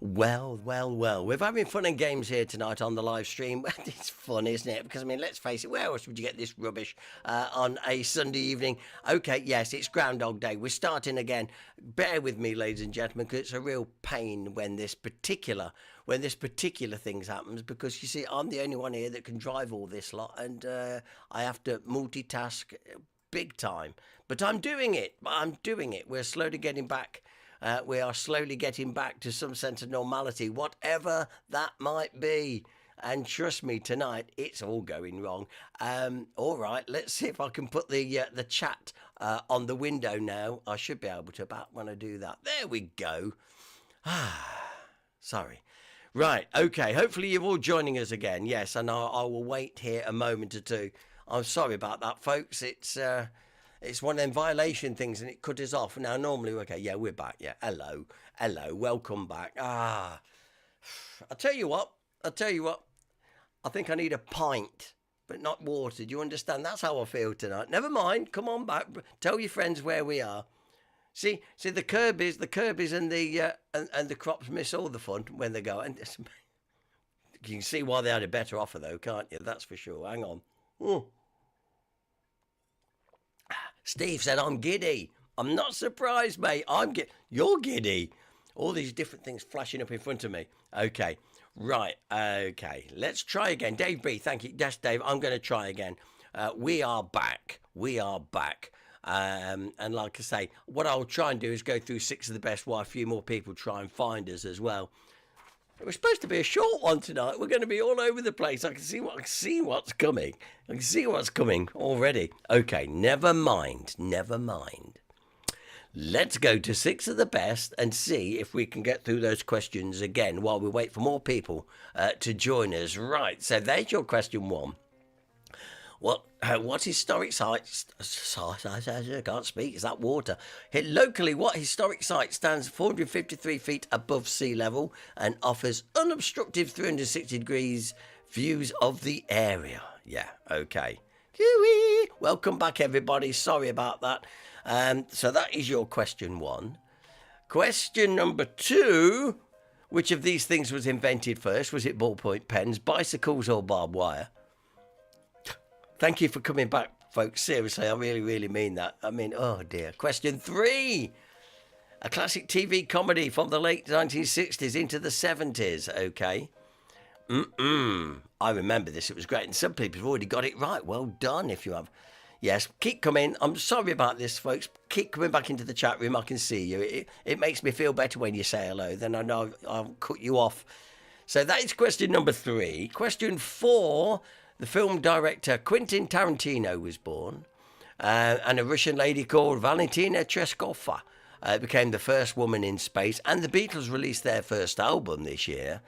Well. We're having fun and games here tonight on the live stream. It's fun, isn't it? Because, I mean, let's face it, where else would you get this rubbish on a Sunday evening? Okay, yes, it's Groundhog Day. We're starting again. Bear with me, ladies and gentlemen, because it's a real pain when this particular things happens, because, you see, I'm the only one here that can drive all this lot, and I have to multitask big time. But I'm doing it. We're slowly getting back. We are slowly getting back to some sense of normality, whatever that might be. And trust me, tonight it's all going wrong. All right, let's see if I can put the chat on the window now. I should be able to about when I do that. There we go. Sorry. Right, okay. Hopefully you're all joining us again. Yes, and I will wait here a moment or two. I'm sorry about that, folks. It's one of them violation things, and it cut us off. Now, normally, okay, yeah, we're back. Yeah, hello, welcome back. I'll tell you what. I think I need a pint, but not water. Do you understand? That's how I feel tonight. Never mind. Come on back. Tell your friends where we are. See, the Kirby's and the Crops miss all the fun when they go. And you can see why they had a better offer, though, can't you? That's for sure. Hang on. Steve said, I'm giddy. I'm not surprised, mate. You're giddy. All these different things flashing up in front of me. Okay. Right. Okay. Let's try again. Dave B, thank you. Yes, Dave, I'm going to try again. We are back. And like I say, what I'll try and do is go through 6 of the best while a few more people try and find us as well. It was supposed to be a short one tonight. We're going to be all over the place. I can see what's coming. I can see what's coming already. Okay, never mind. Let's go to 6 of the best and see if we can get through those questions again while we wait for more people to join us. Right, so there's your question 1. What historic sites? I can't speak. Is that water? Locally, what historic site stands 453 feet above sea level and offers unobstructed 360 degrees views of the area? Yeah. Okay. Welcome back, everybody. Sorry about that. So that is your question 1. Question number 2. Which of these things was invented first? Was it ballpoint pens, bicycles, or barbed wire? Thank you for coming back, folks. Seriously, I really mean that. I mean, oh dear. Question 3. A classic TV comedy from the late 1960s into the 70s. Okay. I remember this. It was great. And some people have already got it right. Well done if you have. Yes, keep coming. I'm sorry about this, folks. Keep coming back into the chat room. I can see you. It makes me feel better when you say hello. Then I know I'll cut you off. So that is question number 3. Question 4. The film director Quentin Tarantino was born, and a Russian lady called Valentina Tereshkova became the first woman in space, and the Beatles released their first album this year.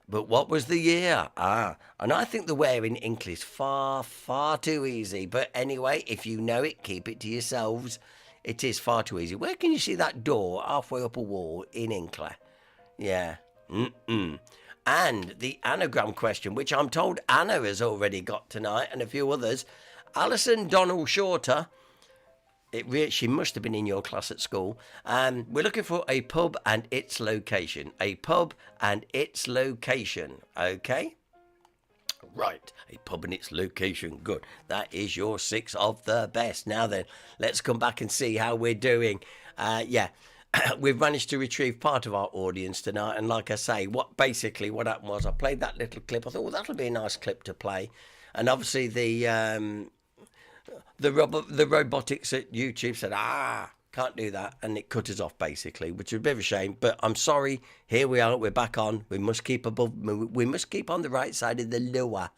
But what was the year? And I think the where in Hinckley is far too easy. But anyway, if you know it, keep it to yourselves. It is far too easy. Where can you see that door halfway up a wall in Hinckley? Yeah. And the anagram question, which I'm told Anna has already got tonight, and a few others. Alison Donnell Shorter. She must have been in your class at school. We're looking for a pub and its location. A pub and its location. Okay? Right. A pub and its location. Good. That is your 6 of the best. Now then, let's come back and see how we're doing. We've managed to retrieve part of our audience tonight, and like I say, what happened was I played that little clip. I thought, well, that'll be a nice clip to play, and obviously the robotics at YouTube said, can't do that, and it cut us off basically, which is a bit of a shame. But I'm sorry. Here we are. We're back on. We must keep on the right side of the lower.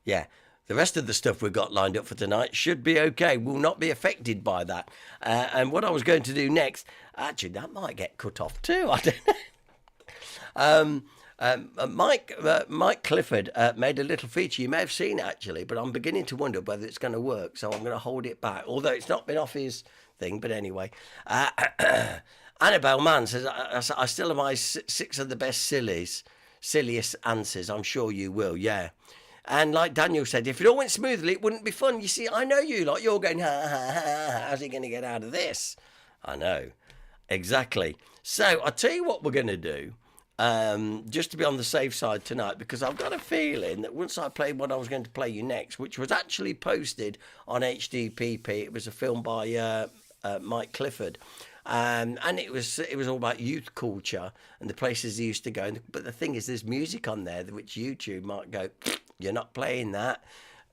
Yeah. The rest of the stuff we've got lined up for tonight should be okay. Will not be affected by that. And what I was going to do next, actually, that might get cut off too. I don't know. Mike Clifford made a little feature. You may have seen it, actually, but I'm beginning to wonder whether it's going to work. So I'm going to hold it back, although it's not been off his thing. But anyway, Annabelle Mann says, I still have my 6 of the best silliest answers. I'm sure you will, yeah. And like Daniel said, if it all went smoothly, it wouldn't be fun. You see, I know you lot. You're going, how's he going to get out of this? I know. Exactly. So I'll tell you what we're going to do. just to be on the safe side tonight, because I've got a feeling that once I played what I was going to play you next, which was actually posted on HDPP, it was a film by Mike Clifford. And it was all about youth culture and the places he used to go. But the thing is, there's music on there which YouTube might go, you're not playing that.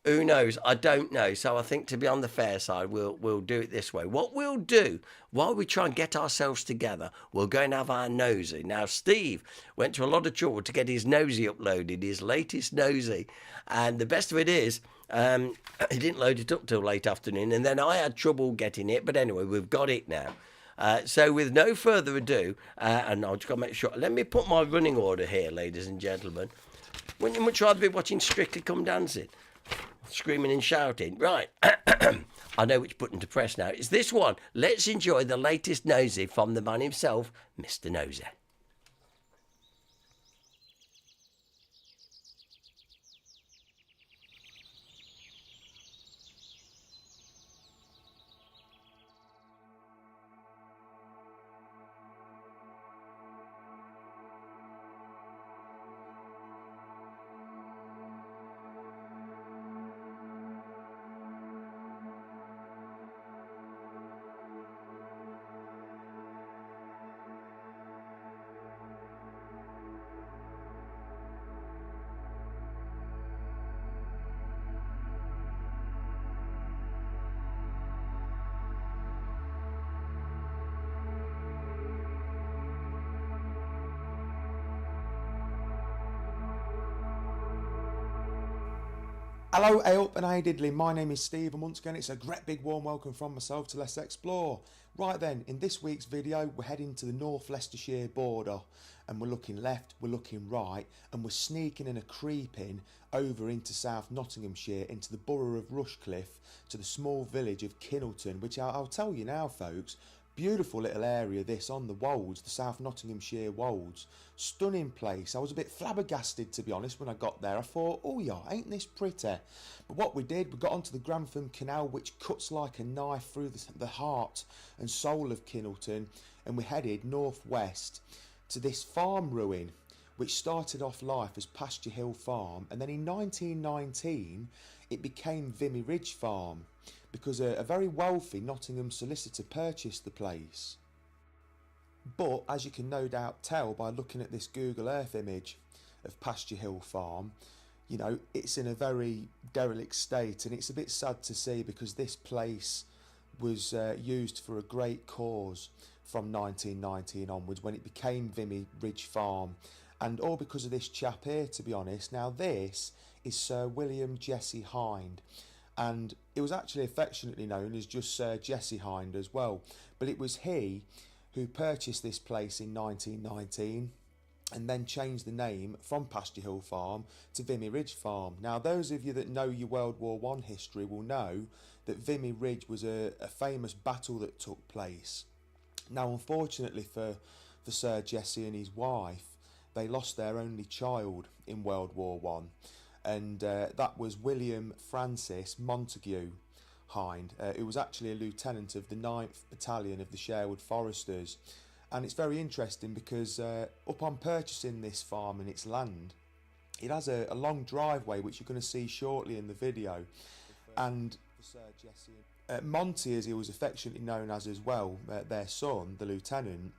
Who knows? I don't know. So I think to be on the fair side, we'll do it this way. What we'll do while we try and get ourselves together, we'll go and have our nosy. Now, Steve went to a lot of trouble to get his nosy uploaded, his latest nosy, and the best of it is, he didn't load it up till late afternoon, and then I had trouble getting it. But anyway, we've got it now. So with no further ado, and I'll just got to make sure. Let me put my running order here, ladies and gentlemen. Wouldn't you much rather be watching Strictly Come Dancing? Screaming and shouting. Right. I know which button to press now. It's this one. Let's enjoy the latest nosy from the man himself, Mr. Nosy. Hello, hey up and hey diddly, my name is Steve and once again it's a great big warm welcome from myself to Let's Explore. Right then, in this week's video we're heading to the North Leicestershire border and we're looking left, we're looking right and we're sneaking and creeping over into South Nottinghamshire, into the borough of Rushcliffe, to the small village of Kinnelton, which I'll tell you now folks, beautiful little area this on the Wolds, the South Nottinghamshire Wolds. Stunning place. I was a bit flabbergasted to be honest when I got there. I thought, oh yeah, ain't this pretty? But what we did, we got onto the Grantham Canal which cuts like a knife through the heart and soul of Kinnelton, and we headed northwest to this farm ruin which started off life as Pasture Hill Farm, and then in 1919 it became Vimy Ridge Farm because a very wealthy Nottingham solicitor purchased the place. But as you can no doubt tell by looking at this Google Earth image of Pasture Hill Farm, you know, it's in a very derelict state, and it's a bit sad to see because this place was used for a great cause from 1919 onwards when it became Vimy Ridge Farm, and all because of this chap here, to be honest. Now this is Sir William Jesse Hind, and it was actually affectionately known as just Sir Jesse Hind as well, but it was he who purchased this place in 1919 and then changed the name from Pasture Hill Farm to Vimy Ridge Farm. Now those of you that know your World War I history will know that Vimy Ridge was a famous battle that took place. Now unfortunately for Sir Jesse and his wife, they lost their only child in World War I, and that was William Francis Montague Hind. Who was actually a lieutenant of the 9th Battalion of the Sherwood Foresters. And it's very interesting because upon purchasing this farm and its land, it has a long driveway which you're going to see shortly in the video. And Monty, as he was affectionately known as well, their son, the lieutenant,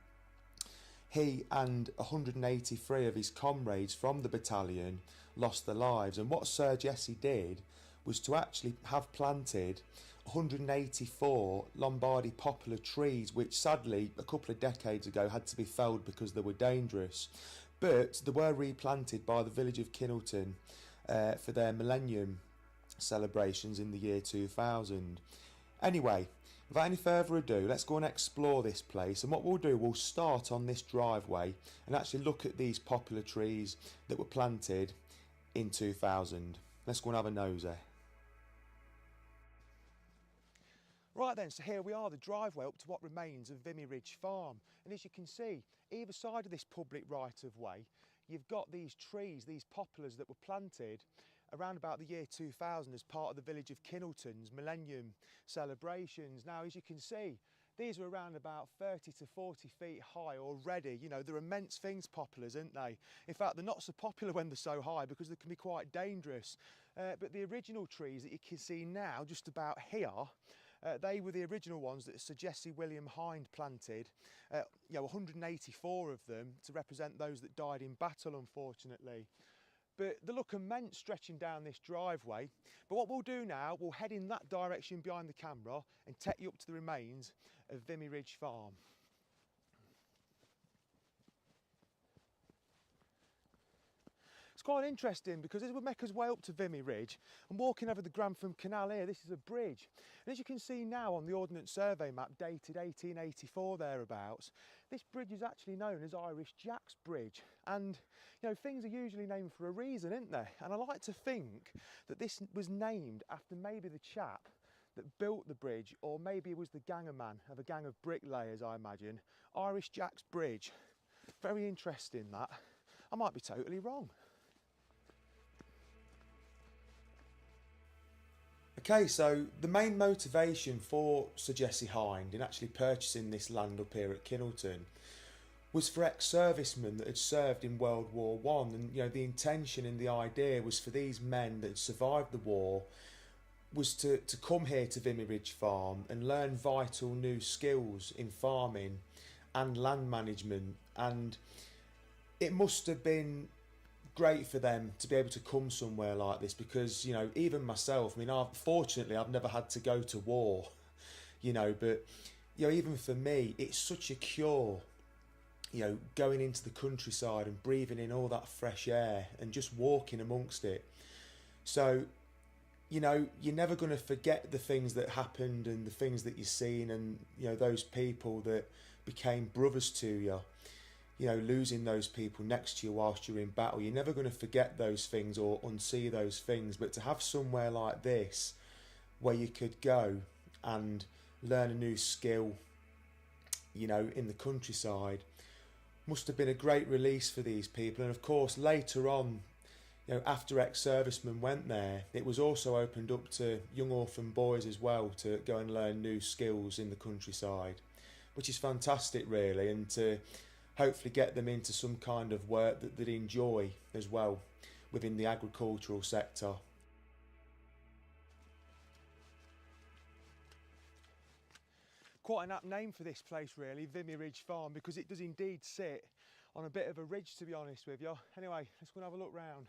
he and 183 of his comrades from the battalion lost their lives. And what Sir Jesse did was to actually have planted 184 Lombardy poplar trees, which sadly a couple of decades ago had to be felled because they were dangerous, but they were replanted by the village of Kinnelton for their millennium celebrations in the year 2000. Anyway, without any further ado, let's go and explore this place, and what we'll do, we'll start on this driveway and actually look at these poplar trees that were planted in 2000. Let's go and have a nosy. Right then, so here we are, the driveway up to what remains of Vimy Ridge Farm. And as you can see, either side of this public right-of-way, you've got these trees, these poplars that were planted around about the year 2000 as part of the village of Kinnelton's Millennium celebrations. Now, as you can see, These are around about 30 to 40 feet high already. You know, they're immense things, poplars, aren't they? In fact, they're not so popular when they're so high because they can be quite dangerous. But the original trees that you can see now, just about here, they were the original ones that Sir Jesse William Hind planted. You know, 184 of them to represent those that died in battle, unfortunately. But they look immense stretching down this driveway. But what we'll do now, we'll head in that direction behind the camera and take you up to the remains of Vimy Ridge Farm. It's quite interesting because as we make our way up to Vimy Ridge, I'm walking over the Grantham Canal here. This is a bridge. And as you can see now on the Ordnance Survey map dated 1884 thereabouts, this bridge is actually known as Irish Jack's Bridge. And, you know, things are usually named for a reason, aren't they? And I like to think that this was named after maybe the chap that built the bridge, or maybe it was the gangerman of a gang of bricklayers, I imagine. Irish Jack's Bridge. Very interesting, that. I might be totally wrong. Okay, so the main motivation for Sir Jesse Hind in actually purchasing this land up here at Kinnelton was for ex-servicemen that had served in World War I, and you know, the intention and the idea was for these men that had survived the war was to come here to Vimy Ridge Farm and learn vital new skills in farming and land management. And it must have been great for them to be able to come somewhere like this because, you know, even myself, I mean, fortunately I've never had to go to war, you know, but, you know, even for me, it's such a cure, you know, going into the countryside and breathing in all that fresh air and just walking amongst it. So, you know, you're never going to forget the things that happened and the things that you've seen and, you know, those people that became brothers to you. You know, losing those people next to you whilst you're in battle. You're never going to forget those things or unsee those things. But to have somewhere like this where you could go and learn a new skill, you know, in the countryside, must have been a great release for these people. And of course, later on, you know, after ex-servicemen went there, it was also opened up to young orphan boys as well to go and learn new skills in the countryside, which is fantastic, really, and to hopefully get them into some kind of work that they enjoy as well within the agricultural sector. Quite an apt name for this place, really, Vimy Ridge Farm, because it does indeed sit on a bit of a ridge, to be honest with you. Anyway, let's go and have a look round.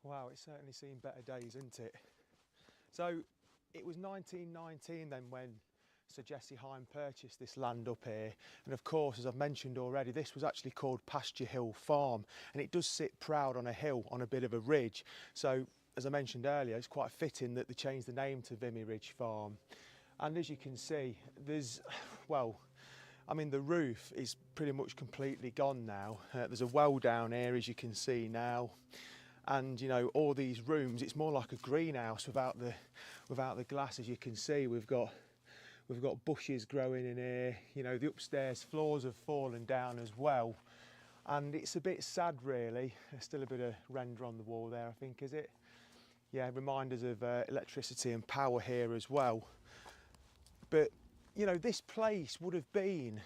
Wow, it's certainly seen better days, isn't it? So it was 1919 then when Sir Jesse Hind purchased this land up here, and of course, as I've mentioned already, this was actually called Pasture Hill Farm, and it does sit proud on a hill on a bit of a ridge. So as I mentioned earlier, it's quite fitting that they changed the name to Vimy Ridge Farm. And as you can see, there's, well, I mean, the roof is pretty much completely gone now. There's a well down here, as you can see now. And you know, all these rooms, it's more like a greenhouse without the glass. As you can see, we've got bushes growing in here. You know, the upstairs floors have fallen down as well, and it's a bit sad, really. There's still a bit of render on the wall there, I think, is it? Yeah, reminders of electricity and power here as well. But you know, this place would have been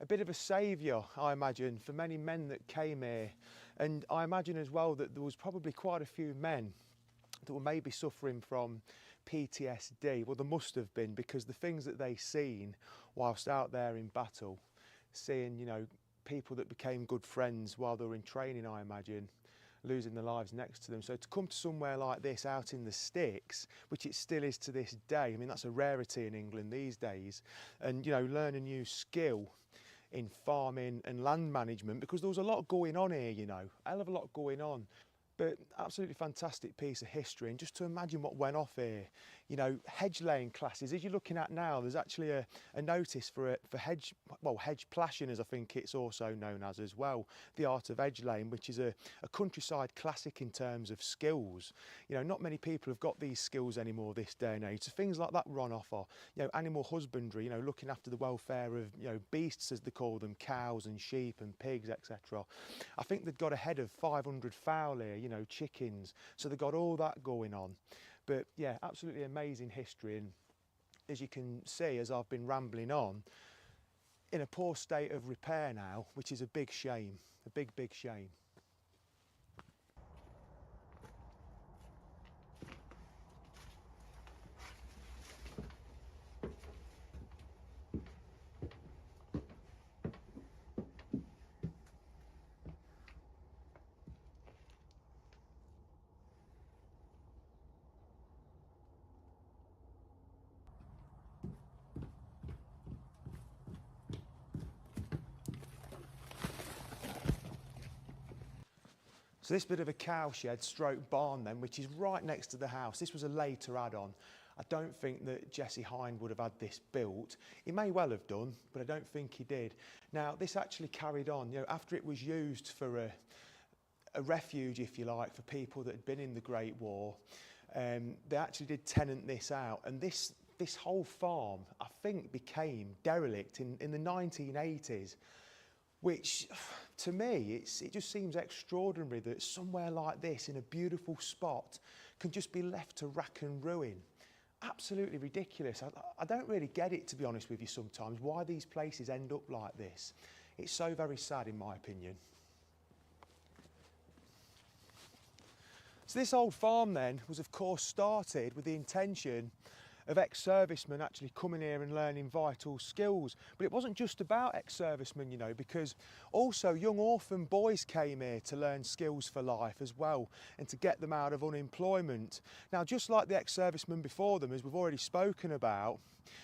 a bit of a saviour, I imagine, for many men that came here. And I imagine as well that there was probably quite a few men that were maybe suffering from PTSD. Well, there must have been, because the things that they seen whilst out there in battle, seeing, you know, people that became good friends while they were in training, I imagine, losing their lives next to them. So to come to somewhere like this out in the sticks, which it still is to this day, I mean, that's a rarity in England these days, and, you know, learn a new skill in farming and land management, because there was a lot going on here, you know, a hell of a lot going on. But absolutely fantastic piece of history, and just to imagine what went off here, you know, hedge laying classes. As you're looking at now, there's actually a notice for hedge plashing, as I think it's also known as well, the art of hedge laying, which is a countryside classic in terms of skills. You know, not many people have got these skills anymore this day and age. So things like that run off, or, you know, animal husbandry, you know, looking after the welfare of, you know, beasts, as they call them, cows and sheep and pigs, etc. I think they've got ahead of 500 fowl here, you know, chickens. So they've got all that going on. But yeah, absolutely amazing history, and as you can see, as I've been rambling on, in a poor state of repair now, which is a big shame, a big shame. So this bit of a cowshed stroke barn then, which is right next to the house, this was a later add-on. I don't think that Jesse Hind would have had this built. He may well have done, but I don't think he did. Now, this actually carried on, you know, after it was used for a refuge, if you like, for people that had been in the Great War. They actually did tenant this out, and this whole farm, I think, became derelict in the 1980s. Which, to me, it just seems extraordinary that somewhere like this, in a beautiful spot, can just be left to rack and ruin. Absolutely ridiculous. I don't really get it, to be honest with you, sometimes, why these places end up like this. It's so very sad, in my opinion. So this old farm, then, was, of course, started with the intention of ex-servicemen actually coming here and learning vital skills. But it wasn't just about ex-servicemen, you know, because also young orphan boys came here to learn skills for life as well, and to get them out of unemployment. Now, just like the ex-servicemen before them, as we've already spoken about,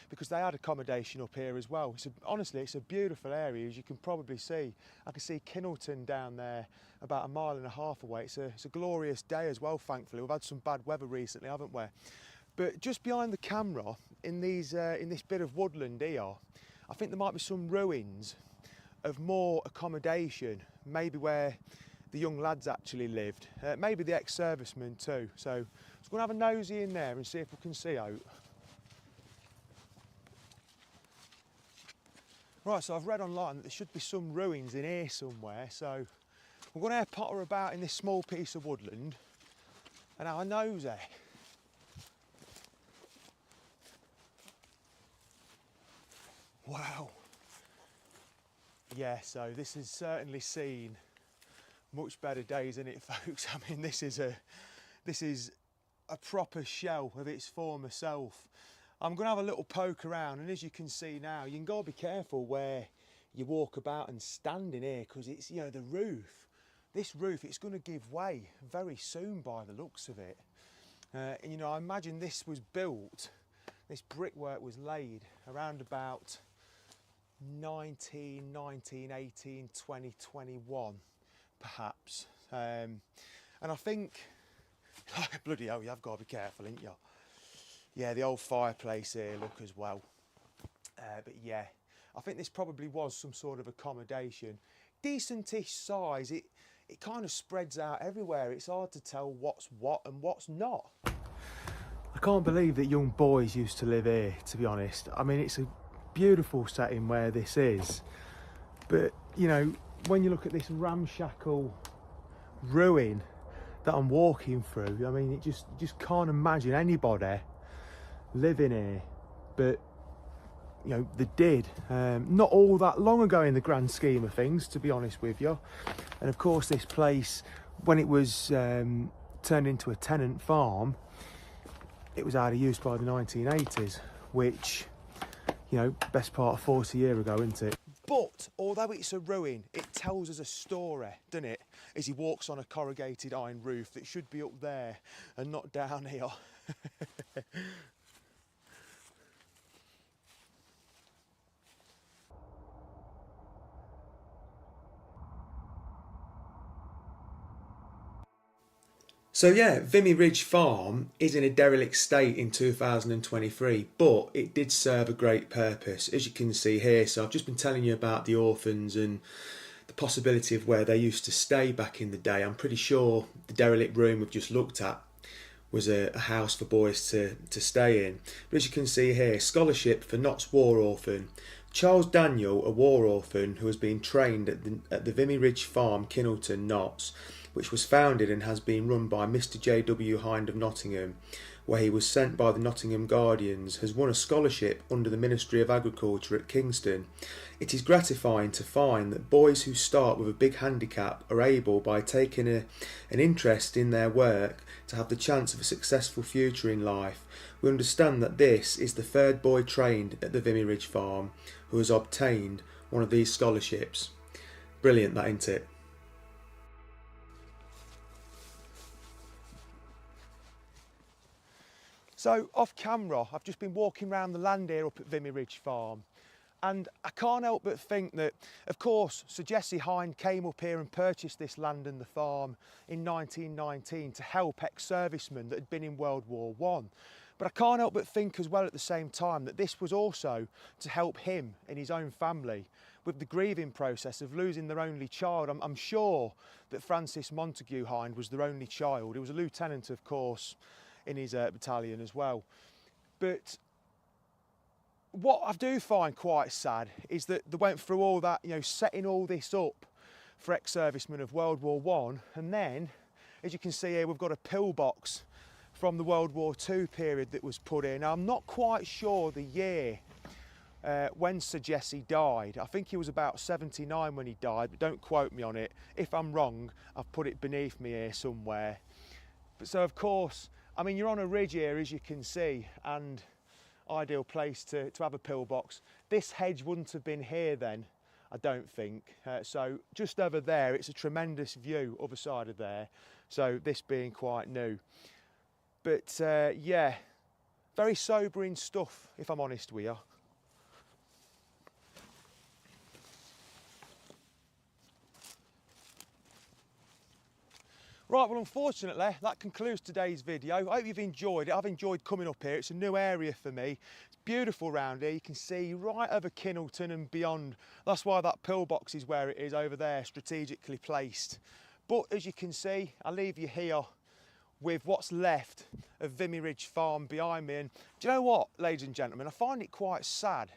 because they had accommodation up here as well. Honestly, it's a beautiful area, as you can probably see. I can see Kinnelton down there, about 1.5 miles away. It's a glorious day as well, thankfully. We've had some bad weather recently, haven't we? But just behind the camera, in this bit of woodland here, I think there might be some ruins of more accommodation, maybe where the young lads actually lived, maybe the ex-servicemen too. So I'm just going to have a nosy in there and see if we can see out. Right, so I've read online that there should be some ruins in here somewhere, so we're going to potter about in this small piece of woodland and have a nosy. Wow. Yeah, so this has certainly seen much better days, isn't it, folks? I mean, this is a proper shell of its former self. I'm going to have a little poke around, and as you can see now, you can go be careful where you walk about and stand in here, because it's, you know, the roof. This roof, it's going to give way very soon by the looks of it. And, you know, I imagine this was built, this brickwork was laid around about 1918, 2021, perhaps. And I think, bloody hell, you have got to be careful, ain't you? Yeah, the old fireplace here, look, as well. But yeah, I think this probably was some sort of accommodation. Decentish size, it kind of spreads out everywhere. It's hard to tell what's what and what's not. I can't believe that young boys used to live here, to be honest. I mean, it's a beautiful setting where this is, but you know, when you look at this ramshackle ruin that I'm walking through, I mean, it just can't imagine anybody living here, but you know, they did. Not all that long ago in the grand scheme of things, to be honest with you. And of course, this place, when it was turned into a tenant farm, it was out of use by the 1980s, which, you know, best part of 40 years ago, isn't it? But although it's a ruin, it tells us a story, doesn't it? As he walks on a corrugated iron roof that should be up there and not down here. So yeah, Vimy Ridge Farm is in a derelict state in 2023, but it did serve a great purpose, as you can see here. So I've just been telling you about the orphans and the possibility of where they used to stay back in the day. I'm pretty sure the derelict room we've just looked at was a house for boys to stay in. But as you can see here, scholarship for Notts War Orphan. Charles Daniel, a war orphan who has been trained at the Vimy Ridge Farm, Kinnelton, Notts, which was founded and has been run by Mr. J.W. Hind of Nottingham, where he was sent by the Nottingham Guardians, has won a scholarship under the Ministry of Agriculture at Kingston. It is gratifying to find that boys who start with a big handicap are able, by taking an interest in their work, to have the chance of a successful future in life. We understand that this is the third boy trained at the Vimy Ridge farm who has obtained one of these scholarships. Brilliant, that, ain't it? So off camera, I've just been walking around the land here up at Vimy Ridge Farm, and I can't help but think that, of course, Sir Jesse Hind came up here and purchased this land and the farm in 1919 to help ex-servicemen that had been in World War I. But I can't help but think as well at the same time that this was also to help him and his own family with the grieving process of losing their only child. I'm sure that Francis Montague Hind was their only child. He was a lieutenant, of course, in his battalion as well. But what I do find quite sad is that they went through all that, you know, setting all this up for ex-servicemen of World War I, and then, as you can see here, we've got a pillbox from the World War II period that was put in. Now, I'm not quite sure the year when Sir Jesse died. I think he was about 79 when he died, but don't quote me on it. If I'm wrong, I've put it beneath me here somewhere. But so, of course, I mean, you're on a ridge here, as you can see, and ideal place to have a pillbox. This hedge wouldn't have been here then, I don't think. So just over there, it's a tremendous view, other side of there. So this being quite new. But yeah, very sobering stuff, if I'm honest with you. Right, well, unfortunately, that concludes today's video. I hope you've enjoyed it. I've enjoyed coming up here. It's a new area for me. It's beautiful round here. You can see right over Kinnelton and beyond. That's why that pillbox is where it is over there, strategically placed. But as you can see, I leave you here with what's left of Vimy Ridge Farm behind me. And do you know what, ladies and gentlemen, I find it quite sad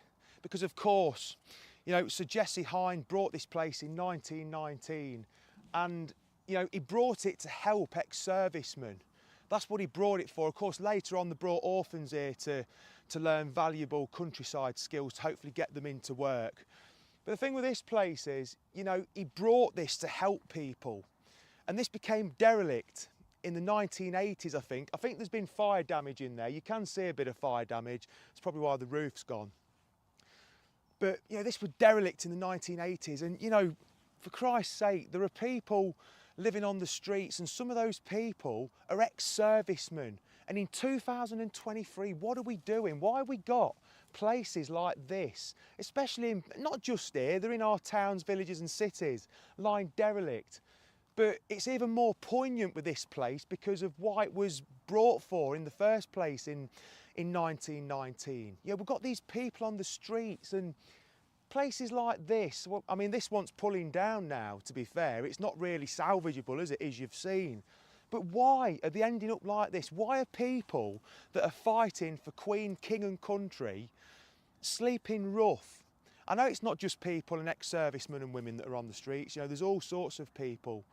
because, of course, you know, Sir Jesse Hind brought this place in 1919, and you know, he brought it to help ex-servicemen. That's what he brought it for. Of course, later on, they brought orphans here to learn valuable countryside skills to hopefully get them into work. But the thing with this place is, you know, he brought this to help people. And this became derelict in the 1980s, I think. I think there's been fire damage in there. You can see a bit of fire damage. It's probably why the roof's gone. But, you know, this was derelict in the 1980s. And, you know, for Christ's sake, there are people living on the streets, and some of those people are ex-servicemen. And in 2023, what are we doing? Why have we got places like this, especially in, not just here, they're in our towns, villages and cities, lying derelict. But it's even more poignant with this place because of why it was brought for in the first place in 1919. Yeah, we've got these people on the streets, and places like this, well, I mean, this one's pulling down now, to be fair. It's not really salvageable, as it is, you've seen. But why are they ending up like this? Why are people that are fighting for Queen, King and country sleeping rough? I know it's not just people and ex-servicemen and women that are on the streets. You know, there's all sorts of people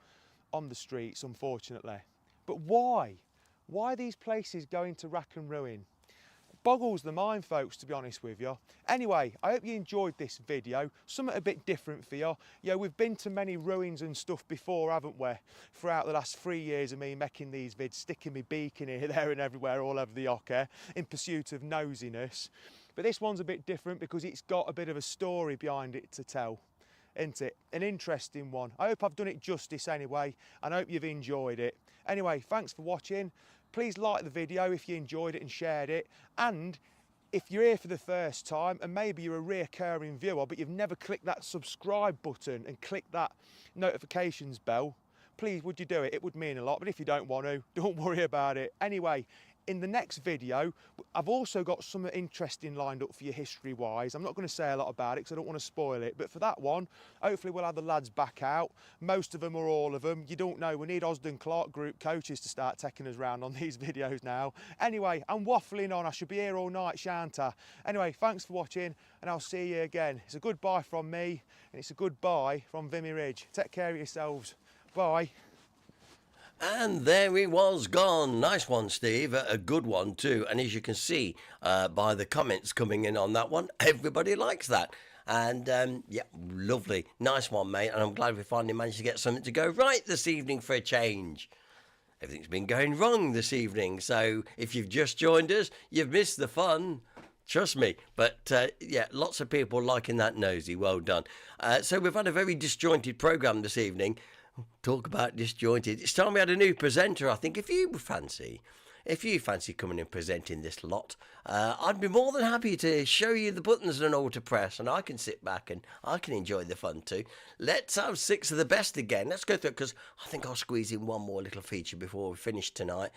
on the streets, unfortunately. But why? Why are these places going to rack and ruin? Boggles the mind, folks, to be honest with you. Anyway, I hope you enjoyed this video. Something a bit different for you. Yeah, we've been to many ruins and stuff before, haven't we? Throughout the last 3 years of me making these vids, sticking my beak in here, there and everywhere, all over the ocker, in pursuit of nosiness. But this one's a bit different because it's got a bit of a story behind it to tell, isn't it? An interesting one. I hope I've done it justice anyway, and I hope you've enjoyed it. Anyway, thanks for watching. Please like the video if you enjoyed it and shared it. And if you're here for the first time, and maybe you're a reoccurring viewer, but you've never clicked that subscribe button and clicked that notifications bell, please would you do it? It would mean a lot, but if you don't want to, don't worry about it. Anyway, in the next video, I've also got something interesting lined up for you history-wise. I'm not going to say a lot about it because I don't want to spoil it, but for that one, hopefully we'll have the lads back out. Most of them or all of them. You don't know, we need Osden Clark group coaches to start taking us round on these videos now. Anyway, I'm waffling on. I should be here all night, shan't I? Anyway, thanks for watching, and I'll see you again. It's a goodbye from me, and it's a goodbye from Vimy Ridge. Take care of yourselves. Bye. And there he was gone. Nice one, Steve. A good one, too. And as you can see by the comments coming in on that one, everybody likes that. And yeah, lovely. Nice one, mate. And I'm glad we finally managed to get something to go right this evening for a change. Everything's been going wrong this evening. So if you've just joined us, you've missed the fun. Trust me. But yeah, lots of people liking that nosy. Well done. So we've had a very disjointed programme this evening. Talk about disjointed. It's time we had a new presenter. I think if you fancy coming and presenting this lot, I'd be more than happy to show you the buttons and all to press, and I can sit back and I can enjoy the fun too. Let's have 6 of the best again. Let's go through it, because I think I'll squeeze in one more little feature before we finish tonight,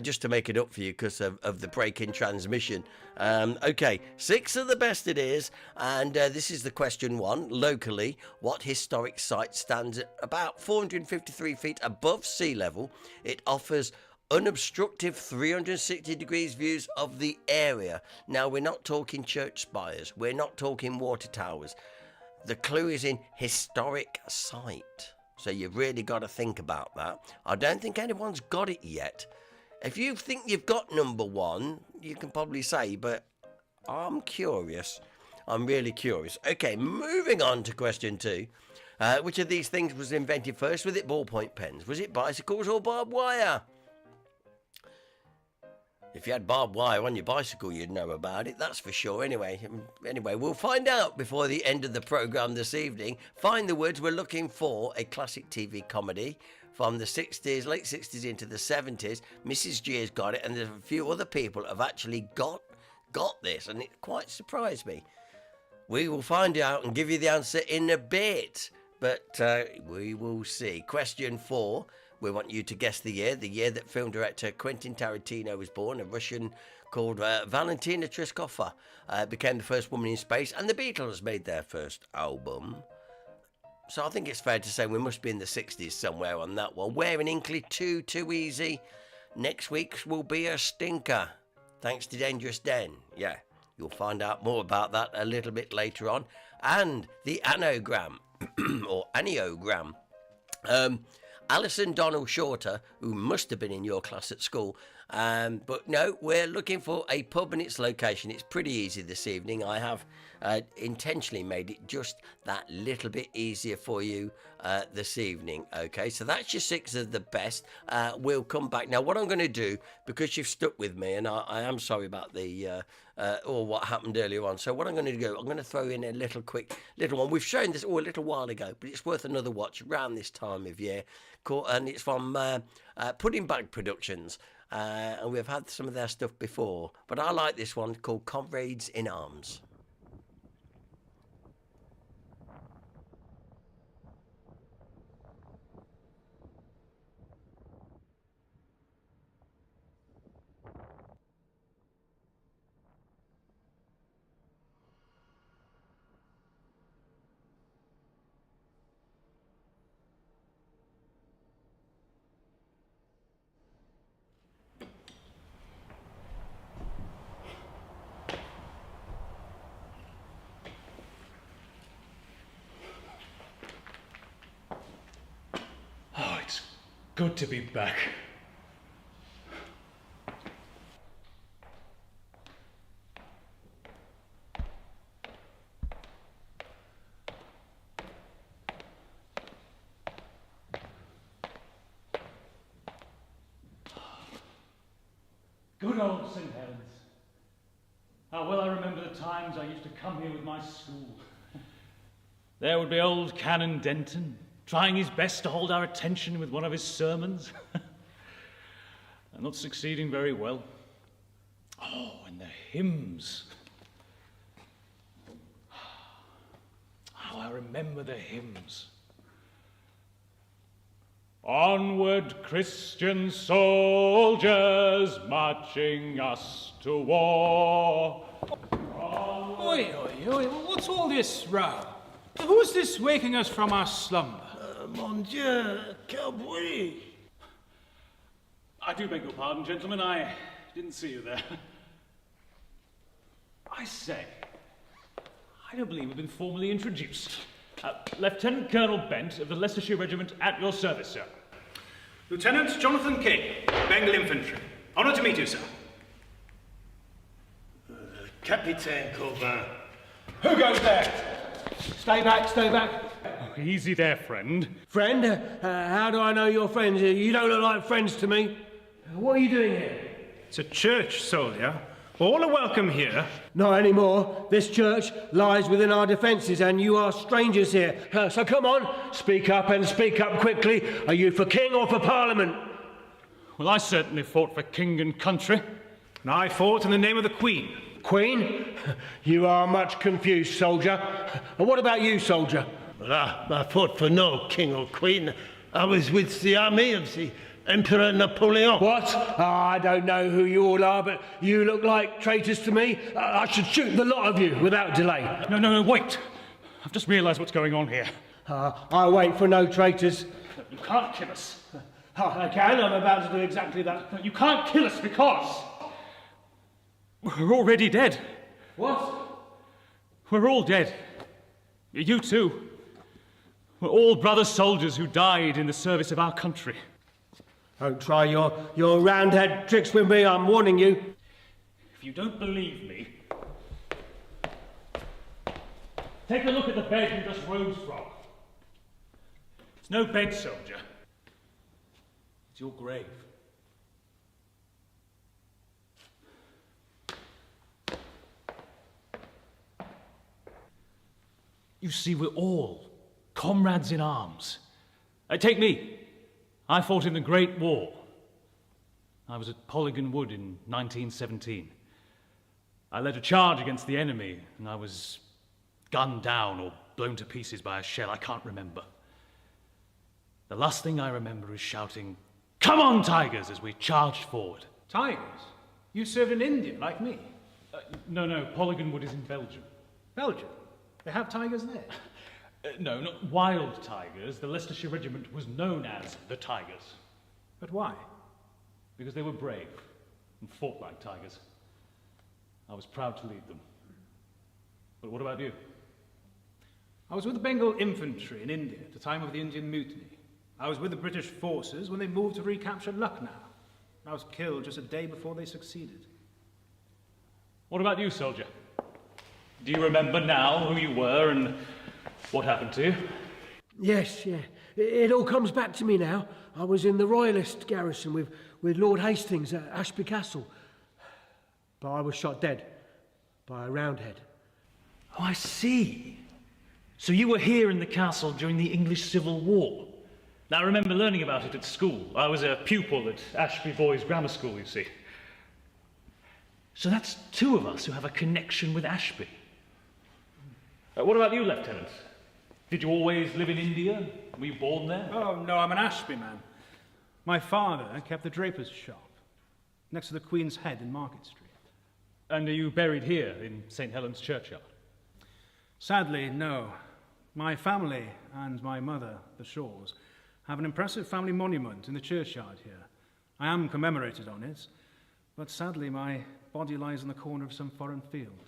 just to make it up for you because of the break in transmission. Okay, 6 of the best it is, and this is the question 1. Locally, what historic site stands at about 453 feet above sea level? It offers unobstructed 360 degrees views of the area. Now, we're not talking church spires, we're not talking water towers. The clue is in historic site, so you've really got to think about that. I don't think anyone's got it yet. If you think you've got number 1, you can probably say, but I'm curious. I'm really curious. Okay, moving on to question 2. Which of these things was invented first? Was it ballpoint pens? Was it bicycles or barbed wire? If you had barbed wire on your bicycle, you'd know about it, that's for sure. Anyway, we'll find out before the end of the programme this evening. Find the words. We're looking for a classic TV comedy from the 60s, late 60s into the 70s. Mrs. G has got it, and there's a few other people have actually got this, and it quite surprised me. We will find out and give you the answer in a bit, but we will see. Question 4. We want you to guess the year that film director Quentin Tarantino was born. A Russian called Valentina Tereshkova became the first woman in space, and the Beatles made their first album. So I think it's fair to say we must be in the 60s somewhere on that one. Where in Hinckley? Too easy. Next week's will be a stinker, thanks to Dangerous Den. Yeah, you'll find out more about that a little bit later on. And the anagram, or aneogram. Alison Donald Shorter, who must have been in your class at school, but no, we're looking for a pub and its location. It's pretty easy this evening. I have intentionally made it just that little bit easier for you this evening. Okay, so that's your 6 of the best. We'll come back. Now, what I'm going to do, because you've stuck with me, and I am sorry about the or what happened earlier on. So what I'm going to do, I'm going to throw in a little one. We've shown this a little while ago, but it's worth another watch around this time of year. And it's from Pudding Bag Productions. And we've had some of their stuff before, but I like this one called Comrades in Arms. Good to be back. Good old St. Helens. How well I remember the times I used to come here with my school. There would be old Canon Denton, trying his best to hold our attention with one of his sermons, and not succeeding very well. Oh, and the hymns. How I remember the hymns. Onward, Christian soldiers, marching us to war. Oi, what's all this row? Who's this waking us from our slumber? Mon Dieu, quel bruit! I do beg your pardon, gentlemen. I didn't see you there. I say, I don't believe we've been formally introduced. Lieutenant Colonel Bent of the Leicestershire Regiment at your service, sir. Lieutenant Jonathan King, Bengal Infantry. Honour to meet you, sir. Capitaine Corbin. Who goes there? Stay back, stay back. Oh, easy there, friend. Friend? How do I know you're friends? You don't look like friends to me. What are you doing here? It's a church, soldier. All are welcome here. Not anymore. This church lies within our defences and you are strangers here. So come on, speak up and speak up quickly. Are you for king or for parliament? Well, I certainly fought for king and country. And I fought in the name of the Queen. Queen? You are much confused, soldier. And what about you, soldier? Well, I fought for no king or queen. I was with the army of the Emperor Napoleon. What? I don't know who you all are, but you look like traitors to me. I should shoot the lot of you without delay. No, wait. I've just realised what's going on here. I wait for no traitors. You can't kill us. I can. I'm about to do exactly that. No, you can't kill us because we're already dead. What? We're all dead. You too. We're all brother soldiers who died in the service of our country. Don't try your roundhead tricks with me, I'm warning you. If you don't believe me, take a look at the bed you just rose from. It's no bed, soldier. It's your grave. You see, we're all comrades in arms. Take me. I fought in the Great War. I was at Polygon Wood in 1917. I led a charge against the enemy, and I was gunned down or blown to pieces by a shell. I can't remember. The last thing I remember is shouting, "Come on, Tigers!" as we charged forward. Tigers? You served in India, like me. No, Polygon Wood is in Belgium. Belgium? They have tigers there? No, not wild tigers. The Leicestershire Regiment was known as the Tigers. But why? Because they were brave and fought like tigers. I was proud to lead them. But what about you? I was with the Bengal Infantry in India at the time of the Indian Mutiny. I was with the British forces when they moved to recapture Lucknow. I was killed just a day before they succeeded. What about you, soldier? Do you remember now who you were and what happened to you? Yes, yeah. It all comes back to me now. I was in the Royalist garrison with Lord Hastings at Ashby Castle. But I was shot dead by a Roundhead. Oh, I see. So you were here in the castle during the English Civil War. Now, I remember learning about it at school. I was a pupil at Ashby Boys Grammar School, you see. So that's two of us who have a connection with Ashby. What about you, Lieutenant? Did you always live in India? Were you born there? Oh, no, I'm an Ashby man. My father kept the draper's shop next to the Queen's Head in Market Street. And are you buried here in St. Helens Churchyard? Sadly, no. My family and my mother, the Shaws, have an impressive family monument in the churchyard here. I am commemorated on it, but sadly my body lies in the corner of some foreign field.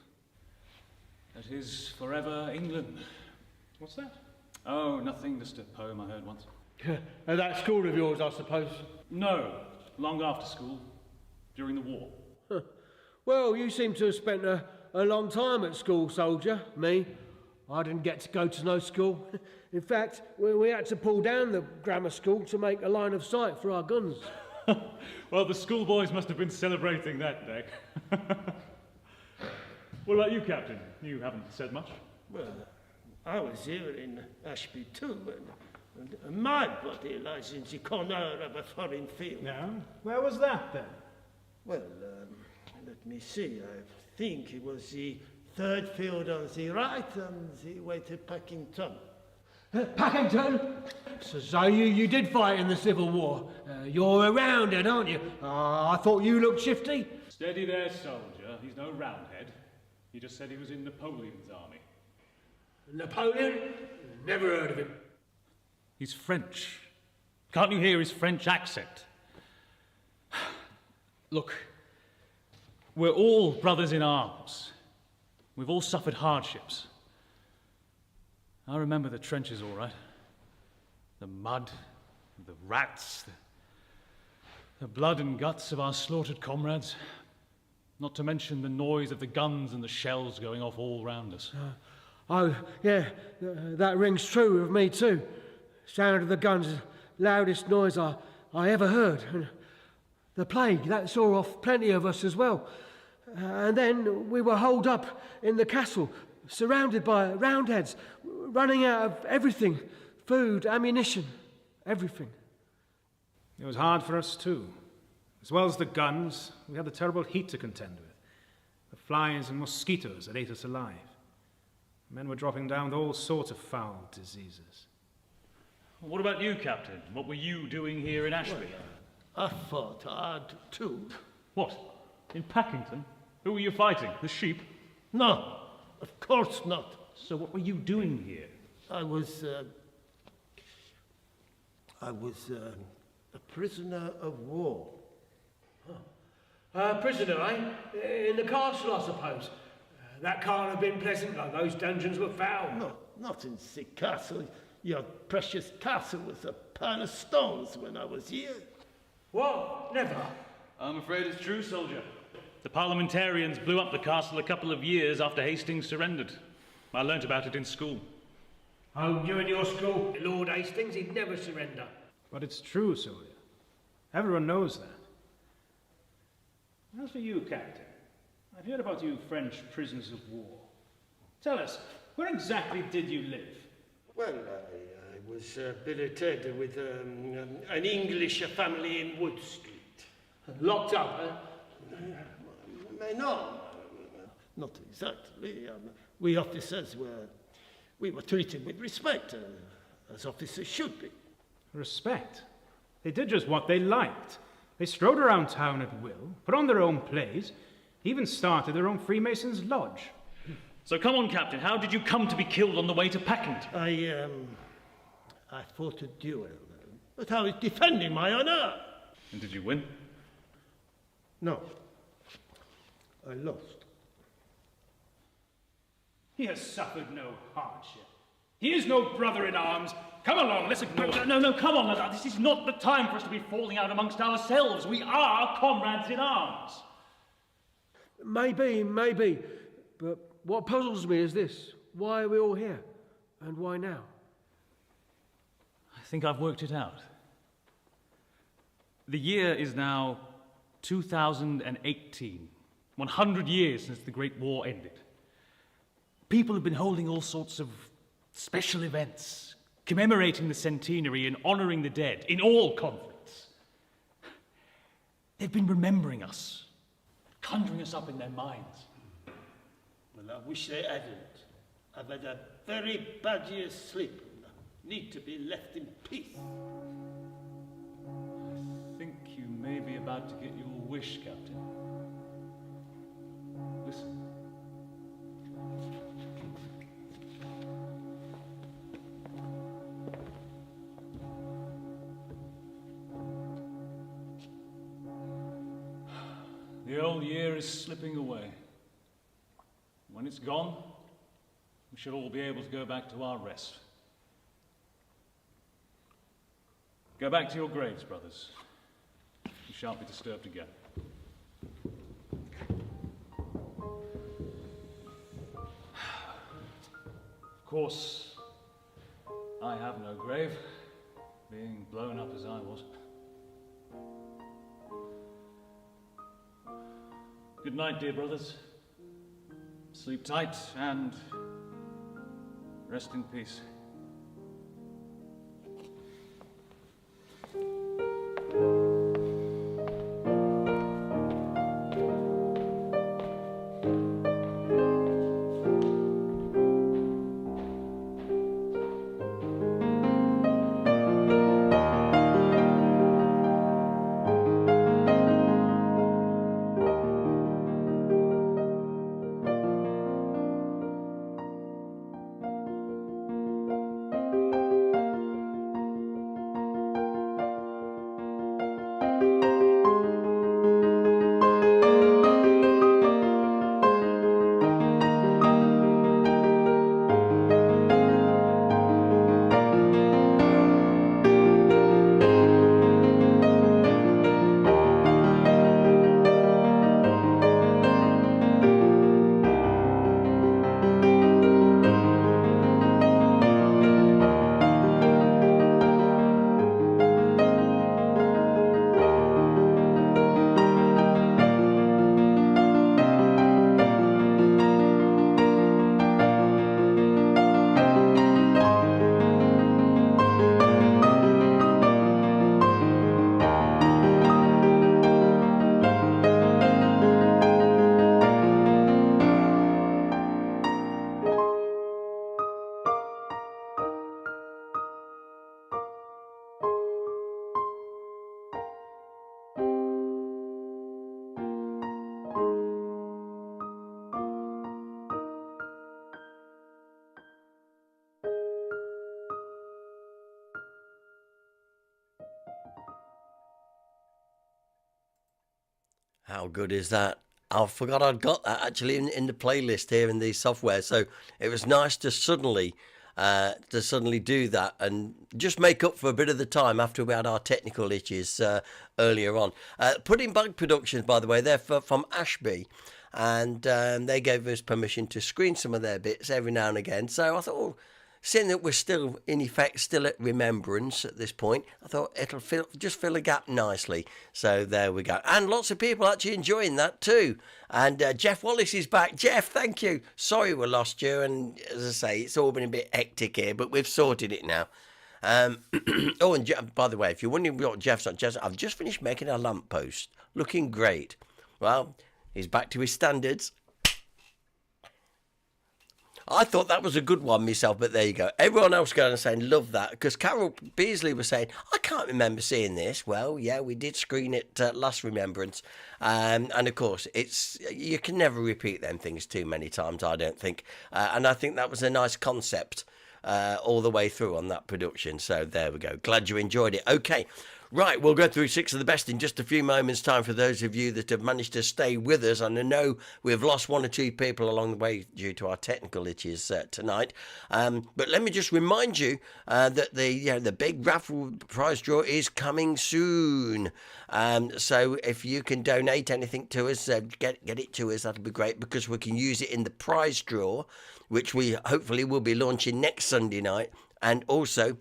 That is forever England. What's that? Oh, nothing, just a poem I heard once. At that school of yours, I suppose. No, long after school, during the war. Well, you seem to have spent a long time at school, soldier. Me, I didn't get to go to no school. In fact, we had to pull down the grammar school to make a line of sight for our guns. Well, the schoolboys must have been celebrating that day. What about you, Captain? You haven't said much. Well, I was here in Ashby too, and my body lies in the corner of a foreign field. No? Where was that then? Well, let me see. I think it was the third field on the right and the way to Packington. Packington? So you did fight in the Civil War. You're a Roundhead, aren't you? I thought you looked shifty. Steady there, soldier. He's no Roundhead. He just said he was in Napoleon's army. Napoleon? Never heard of him. He's French. Can't you hear his French accent? Look, we're all brothers in arms. We've all suffered hardships. I remember the trenches all right. The mud, the rats, The blood and guts of our slaughtered comrades. Not to mention the noise of the guns and the shells going off all round us. Oh, yeah, that rings true of me too. Sound of the guns, loudest noise I ever heard. And the plague, that saw off plenty of us as well. And then we were holed up in the castle, surrounded by Roundheads, running out of everything, food, ammunition, everything. It was hard for us too. As well as the guns, we had the terrible heat to contend with. The flies and mosquitoes that ate us alive. Men were dropping down with all sorts of foul diseases. What about you, Captain? What were you doing here in Ashby? I thought I'd too. What? In Packington? Who were you fighting? The sheep? No, of course not. So what were you doing here? I was a prisoner of war. Prisoner, eh? In the castle, I suppose. That can't have been pleasant, though. Those dungeons were foul. No, not in sick castle. Your precious castle was a pile of stones when I was here. What? Never. I'm afraid it's true, soldier. The parliamentarians blew up the castle a couple of years after Hastings surrendered. I learnt about it in school. Oh, you and your school, Lord Hastings, he'd never surrender. But it's true, soldier. Everyone knows that. As for you, Captain, I've heard about you French prisoners of war. Tell us, where exactly did you live? Well, I was billeted with an English family in Wood Street. Locked up, eh? No, not exactly. We officers were treated with respect, as officers should be. Respect? They did just what they liked. They strode around town at will, put on their own plays, even started their own Freemasons' lodge. So come on, Captain, how did you come to be killed on the way to Packington? I fought a duel, but I was defending my honour. And did you win? No, I lost. He has suffered no hardship. He is no brother in arms. Come along, let's ignore him. No, come on, lad. This is not the time for us to be falling out amongst ourselves. We are comrades in arms. Maybe, but what puzzles me is this. Why are we all here? And why now? I think I've worked it out. The year is now 2018. 100 years since the Great War ended. People have been holding all sorts of special events, commemorating the centenary and honouring the dead in all conflicts. They've been remembering us, conjuring us up in their minds. Well, I wish they hadn't. I've had a very bad year's sleep and I need to be left in peace. I think you may be about to get your wish, Captain. Listen. The old year is slipping away. When it's gone, we shall all be able to go back to our rest. Go back to your graves, brothers. You shan't be disturbed again. Of course, I have no grave, being blown up as I was. Good night, dear brothers. Sleep tight and rest in peace. How good is that? I forgot I'd got that actually in the playlist here in the software. So it was nice to suddenly do that and just make up for a bit of the time after we had our technical issues earlier on. Pudding Bag Productions, by the way, they're from Ashby, and they gave us permission to screen some of their bits every now and again. So I thought, oh, seeing that we're still, in effect, still at Remembrance at this point, I thought it'll just fill a gap nicely. So there we go. And lots of people actually enjoying that too. And Jeff Wallace is back. Jeff, thank you. Sorry we lost you. And as I say, it's all been a bit hectic here, but we've sorted it now. Oh, and by the way, if you're wondering what Jeff's on, I've just finished making a lamppost. Looking great. Well, he's back to his standards. I thought that was a good one myself, but there you go. Everyone else going and saying, love that, because Carol Beasley was saying, I can't remember seeing this. Well, yeah, we did screen it last Remembrance. And of course, you can never repeat them things too many times, I don't think. And I think that was a nice concept all the way through on that production. So there we go. Glad you enjoyed it. Okay. Right, we'll go through 6 of the best in just a few moments' time for those of you that have managed to stay with us. And I know we've lost 1 or 2 people along the way due to our technical issues tonight. But let me just remind you that the big raffle prize draw is coming soon. So if you can donate anything to us, get it to us. That'll be great, because we can use it in the prize draw, which we hopefully will be launching next Sunday night. And also,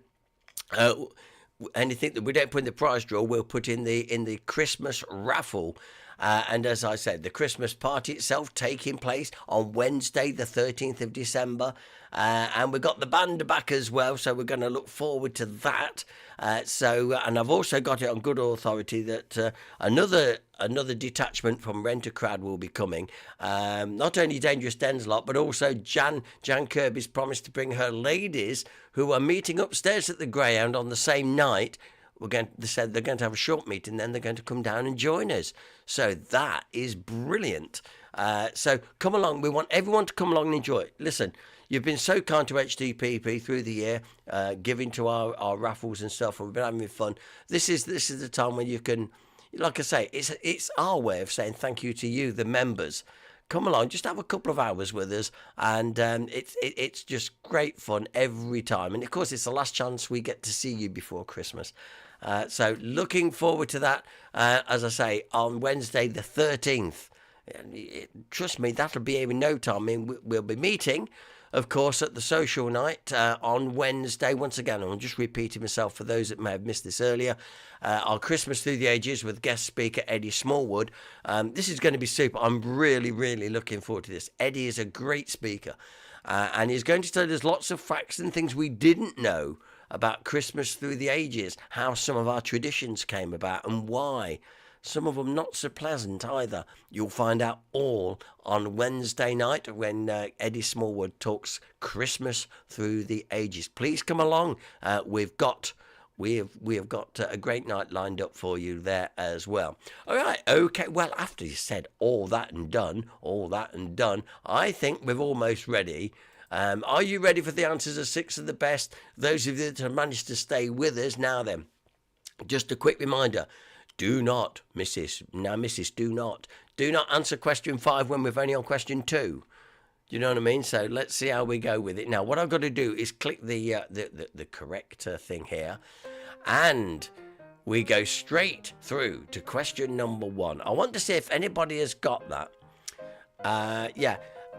anything that we don't put in the prize draw, we'll put in the Christmas raffle. And as I said, the Christmas party itself taking place on Wednesday, the 13th of December. And we've got the band back as well, so we're going to look forward to that. And I've also got it on good authority that another detachment from Rent a Crowd will be coming. Not only Dangerous Dens lot, but also Jan Kirby's promised to bring her ladies who are meeting upstairs at the Greyhound on the same night. They said they're going to have a short meeting, then they're going to come down and join us. So that is brilliant. So come along. We want everyone to come along and enjoy it. Listen, you've been so kind to HDPP through the year, giving to our raffles and stuff. We've been having fun. This is the time when you can, like I say, it's our way of saying thank you to you, the members. Come along, just have a couple of hours with us, and it's just great fun every time. And of course, it's the last chance we get to see you before Christmas. So looking forward to that, as I say, on Wednesday the 13th. Trust me, that'll be here in no time. I mean, we'll be meeting, of course, at the social night on Wednesday. Once again, I'm just repeating myself for those that may have missed this earlier. Our Christmas Through the Ages with guest speaker Eddie Smallwood. This is going to be super. I'm really, really looking forward to this. Eddie is a great speaker, and he's going to tell us lots of facts and things we didn't know about Christmas Through the Ages, how some of our traditions came about and why. Some of them not so pleasant either. You'll find out all on Wednesday night when Eddie Smallwood talks Christmas Through the Ages. Please come along. We have got a great night lined up for you there as well. All right, okay. Well, after you said all that and done, I think we're almost ready. Are you ready for the answers of 6 of the best? Those of you that have managed to stay with us now then, just a quick reminder. Do not, Mrs. Do not answer question 5 when we're only on question 2. You know what I mean? So let's see how we go with it. Now, what I've got to do is click the correct thing here, and we go straight through to question number 1. I want to see if anybody has got that.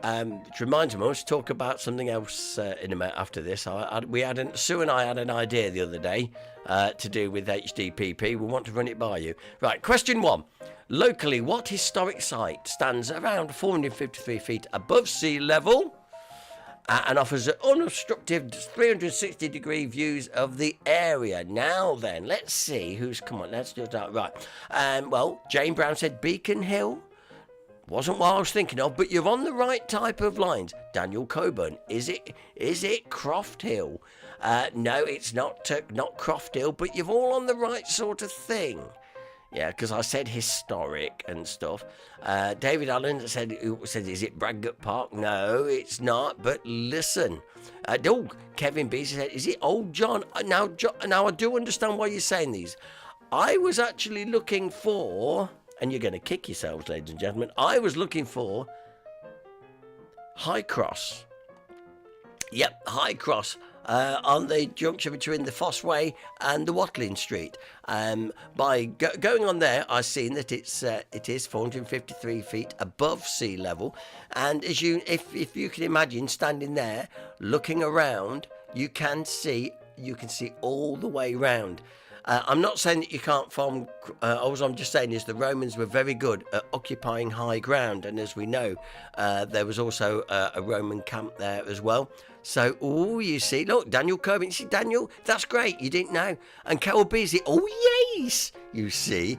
Which reminds me, I want to talk about something else in a minute after this. Sue and I had an idea the other day to do with HDPP. We want to run it by you. Right, question 1. Locally, what historic site stands around 453 feet above sea level and offers unobstructed 360-degree views of the area? Now then, let's see let's do that. Right. Well, Jane Brown said Beacon Hill. Wasn't what I was thinking of, but you're on the right type of lines. Daniel Coburn, is it Croft Hill? No, it's not Croft Hill, but you're all on the right sort of thing. Yeah, because I said historic and stuff. David Allen said, is it Bradgate Park? No, it's not, but listen. Kevin B said, is it Old John? Now I do understand why you're saying these. I was actually looking for and you're going to kick yourselves, ladies and gentlemen. I was looking for High Cross. Yep, High Cross. On the junction between the Fossway and the Watling Street. By going on there, I've seen that it is 453 feet above sea level, and if you can imagine standing there looking around, you can see all the way round. I'm not saying that you can't form. All I'm just saying is the Romans were very good at occupying high ground, and as we know, there was also a Roman camp there as well. So, you see, look, Daniel Coburn. You see, Daniel, that's great. You didn't know. And Carol Beasley, yes, you see.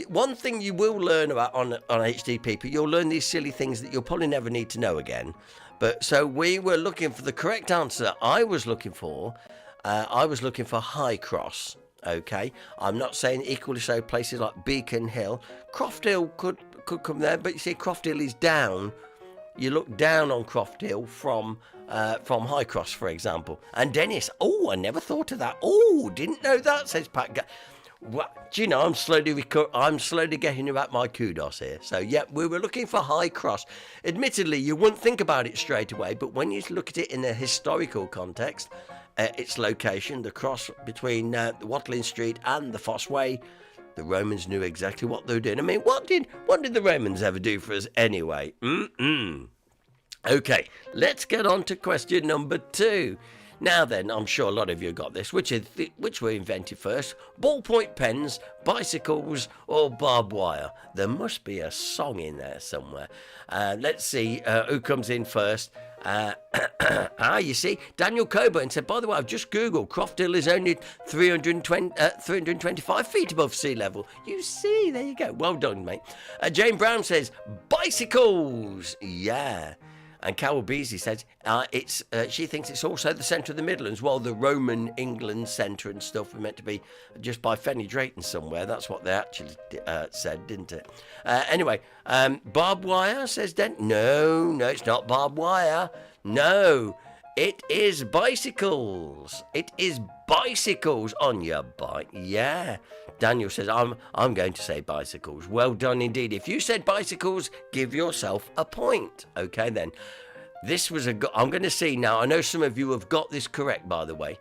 One thing you will learn about on HDPP, you'll learn these silly things that you'll probably never need to know again. But so we were looking for the correct answer. I was looking for High Cross. Okay, I'm not saying equally so places like Beacon Hill. Croft Hill could come there, but you see, Croft Hill is down. You look down on Croft Hill from High Cross, for example. And Dennis, I never thought of that. Didn't know that, says Pat. What? Do you know, I'm slowly getting about my kudos here. So, yeah, we were looking for High Cross. Admittedly, you wouldn't think about it straight away, but when you look at it in a historical context, its location, the cross between the Watling Street and the Fossway, the Romans knew exactly what they were doing. I mean, what did the Romans ever do for us anyway? Okay, let's get on to question number 2. Now then, I'm sure a lot of you got this. Which were invented first? Ballpoint pens, bicycles, or barbed wire? There must be a song in there somewhere. Let's see who comes in first. You see, Daniel Coburn said, by the way, I've just Googled, Croft Hill is only 325 feet above sea level. You see, there you go. Well done, mate. Jane Brown says, bicycles. Yeah. And Carol Beasley says she thinks it's also the centre of the Midlands. Well, the Roman England centre and stuff were meant to be just by Fenny Drayton somewhere. That's what they actually said, didn't it? Anyway, barbed wire, says Dent. No, it's not barbed wire. No, it is bicycles. It is bicycles on your bike. Yeah. Daniel says, I'm going to say bicycles. Well done indeed. If you said bicycles, give yourself a point. Okay, then. This was I'm going to see now. I know some of you have got this correct, by the way.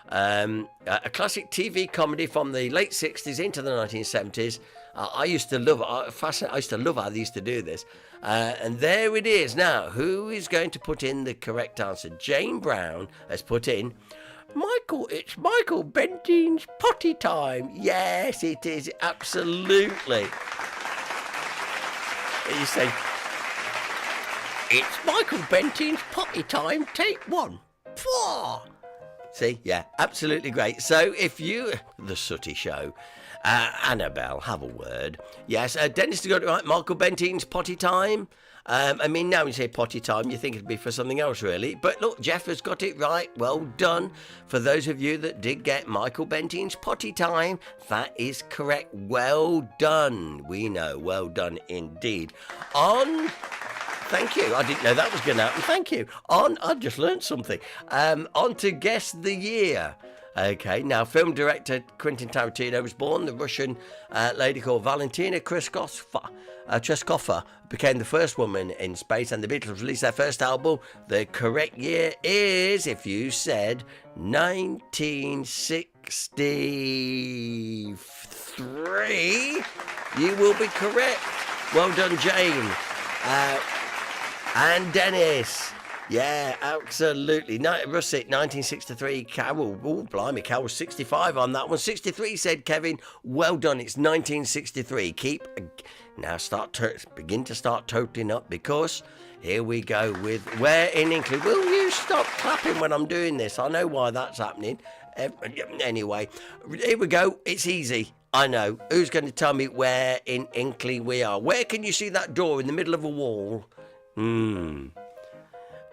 A classic TV comedy from the late 60s into the 1970s. I used to love how they used to do this. And there it is. Now, who is going to put in the correct answer? Jane Brown has put in, it's Michael Bentine's potty time. Yes, it is, absolutely. You say, it's Michael Bentine's potty time, take 1. See, yeah, absolutely great. So if you, the Sooty Show, Annabelle, have a word. Yes, Dennis has got it right, Michael Bentine's potty time. I mean, now when you say potty time, you think it'd be for something else, really. But look, Jeff has got it right. Well done. For those of you that did get Michael Bentine's potty time, that is correct. Well done. We know. Well done indeed. Thank you. I didn't know that was going to happen. Thank you. I just learned something. On to Guess the Year. Okay, now film director Quentin Tarantino was born. The Russian lady called Valentina Tereshkova became the first woman in space, and the Beatles released their first album. The correct year is, if you said 1963, you will be correct. Well done, Jane. And Dennis. Yeah, absolutely. Russet, 1963. Carol, blimey, Carol's 65 on that one. 63, said Kevin. Well done, it's 1963. Begin to start totaling up, because here we go with Where in Hinckley. Will you stop clapping when I'm doing this? I know why that's happening. Anyway, here we go. It's easy. I know. Who's going to tell me where in Hinckley we are? Where can you see that door in the middle of a wall?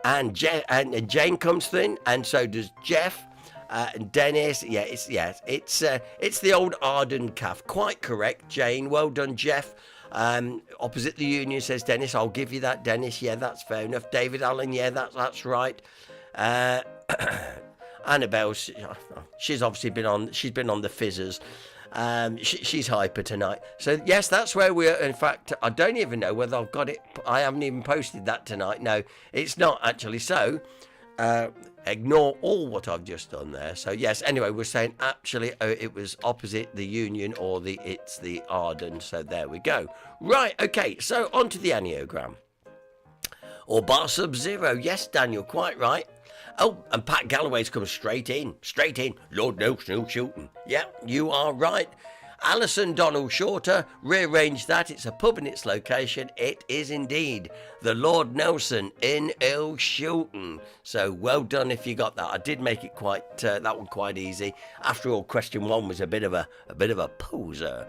And Jane comes in, and so does Jeff. And Dennis, it's the old Arden calf. Quite correct, Jane. Well done, Jeff. Opposite the Union, says Dennis. I'll give you that, Dennis. Yeah, that's fair enough. David Allen, yeah, that's right. Annabelle, she's obviously been on the Fizzers. She's hyper tonight. So yes, that's where we are. In fact, I don't even know whether I've got it. I haven't even posted that tonight. No, it's not actually. So ignore all what I've just done there. So yes, anyway, we're saying actually it was opposite the Union, or it's the Arden. So there we go. Right, okay, so on to the Aniogram. Or bar sub-zero. Yes, Daniel, quite right. Oh, and Pat Galloway's come straight in. Lord knows no shooting. Yeah, you are right. Alison Donald Shorter, rearrange that. It's a pub in its location. It is indeed the Lord Nelson in Ilshilton. So well done if you got that. I did make it quite that one quite easy. After all, question one was a bit of a poser.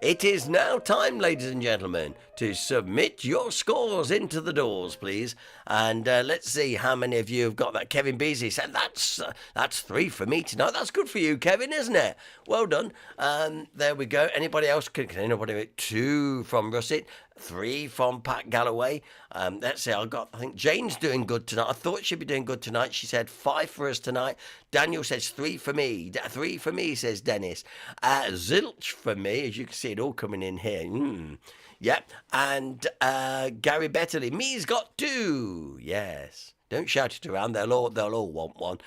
It is now time, ladies and gentlemen, to submit your scores into the doors, please. And let's see how many of you have got that. Kevin Beasley said that's 3 for me tonight. That's good for you, Kevin, isn't it? Well done. There we go. Anybody else? Can anybody make 2 from Russet? 3 from Pat Galloway. Let's see, I think Jane's doing good tonight. I thought she'd be doing good tonight. She said 5 for us tonight. Daniel says 3 for me. 3 for me, says Dennis. Zilch for me, as you can see it all coming in here. Yep. And Gary Betterley, me's got 2. Yes. Don't shout it around. They'll all want one.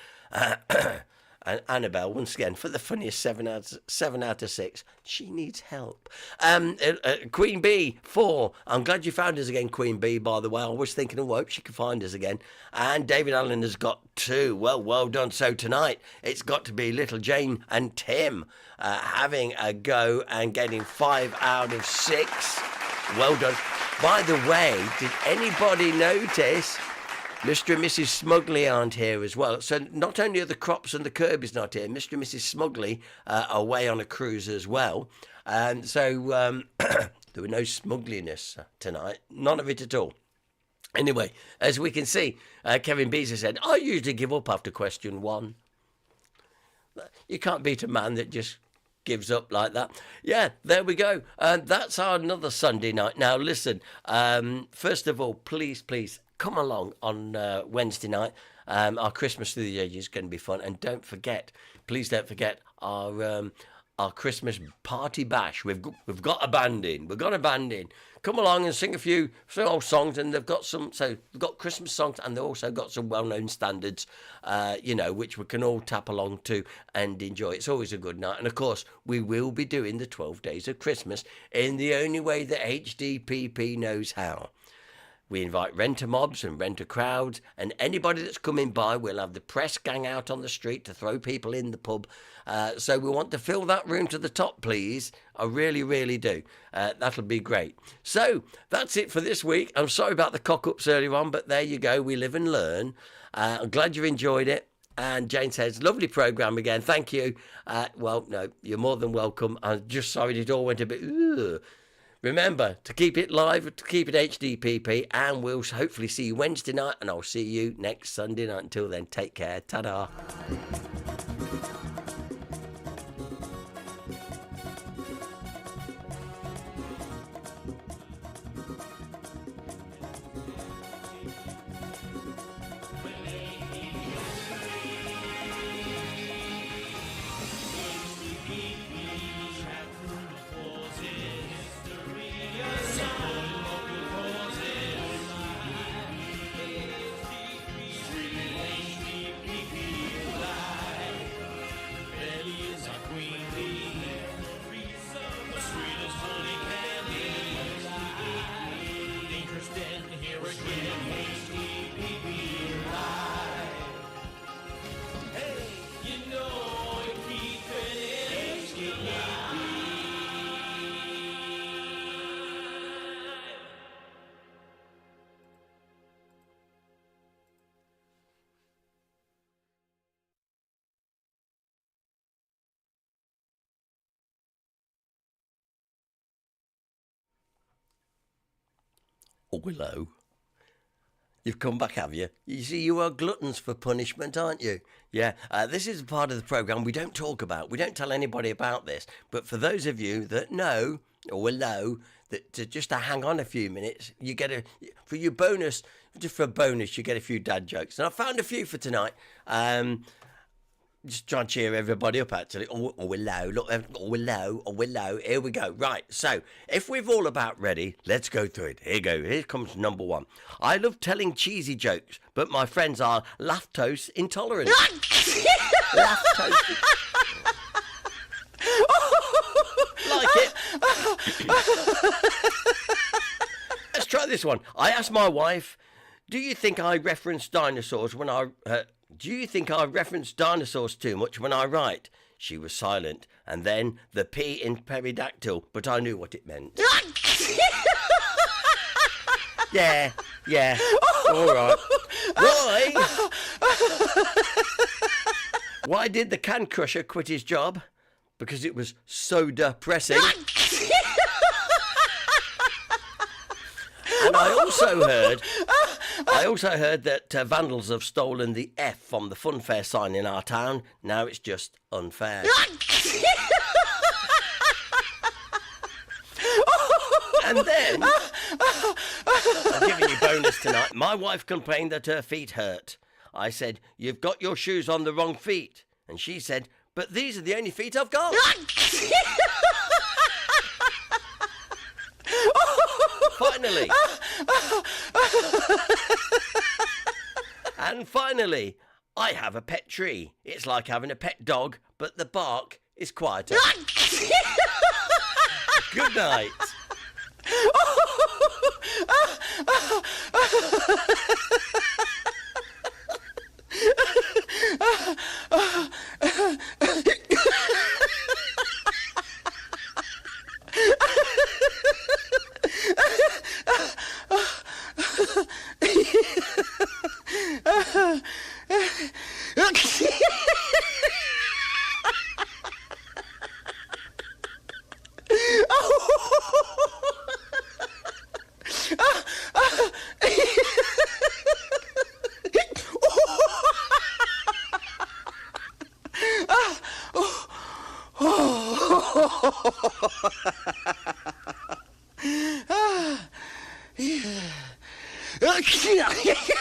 And Annabelle, once again, for the funniest 7 out of 6. She needs help. Queen Bee, 4. I'm glad you found us again, Queen Bee, by the way. I was thinking, I hope she can find us again. And David Allen has got 2. Well done. So tonight, it's got to be Little Jane and Tim having a go and getting 5 out of 6. Well done. By the way, did anybody notice Mr. and Mrs. Smugley aren't here as well? So not only are the Crops and the Kirby's not here, Mr. and Mrs. Smugley are away on a cruise as well. And so there were no smugliness tonight. None of it at all. Anyway, as we can see, Kevin Beasley said, I usually give up after question 1. You can't beat a man that just gives up like that. Yeah, there we go. That's our another Sunday night. Now, listen, first of all, please, come along on Wednesday night. Our Christmas through the Ages is going to be fun. And please don't forget our Christmas party bash. We've got a band in. We've got a band in. Come along and sing a few old songs, and they've got Christmas songs, and they've also got some well-known standards, which we can all tap along to and enjoy. It's always a good night. And of course, we will be doing the 12 days of Christmas in the only way that HDPP knows how. We invite renter mobs and renter crowds, and anybody that's coming by, we'll have the press gang out on the street to throw people in the pub. So we want to fill that room to the top, please. I really, really do. That'll be great. So that's it for this week. I'm sorry about the cock-ups earlier on, but there you go. We live and learn. I'm glad you enjoyed it. And Jane says, lovely programme again. Thank you. Well, no, you're more than welcome. I'm just sorry it all went a bit... Ugh. Remember to keep it live, to keep it HDPP, and we'll hopefully see you Wednesday night, and I'll see you next Sunday night. Until then, take care. Ta-da. Oh, hello. You've come back, have you? You see, you are gluttons for punishment, aren't you? Yeah, this is a part of the programme we don't talk about. We don't tell anybody about this. But for those of you that know, or will know, that just to hang on a few minutes, you get for your bonus, just for a bonus, you get a few dad jokes. And I found a few for tonight. Just trying to cheer everybody up, actually. Oh, hello, look, oh, hello, oh, hello. Here we go. Right, so if we've all about ready, let's go through it. Here you go. Here comes number one. I love telling cheesy jokes, but my friends are lactose intolerant. Lactose. Like it. Let's try this one. I asked my wife, do you think I reference dinosaurs when I... do you think I reference dinosaurs too much when I write? She was silent, and then the P in pterodactyl, but I knew what it meant. Yeah, all right. Why did the can crusher quit his job? Because it was so depressing. And I also heard that vandals have stolen the F from the funfair sign in our town. Now it's just unfair. And then, I'm giving you bonus tonight. My wife complained that her feet hurt. I said, you've got your shoes on the wrong feet. And she said, but these are the only feet I've got. Finally. And finally, I have a pet tree. It's like having a pet dog, but the bark is quieter. Good night. Yeah.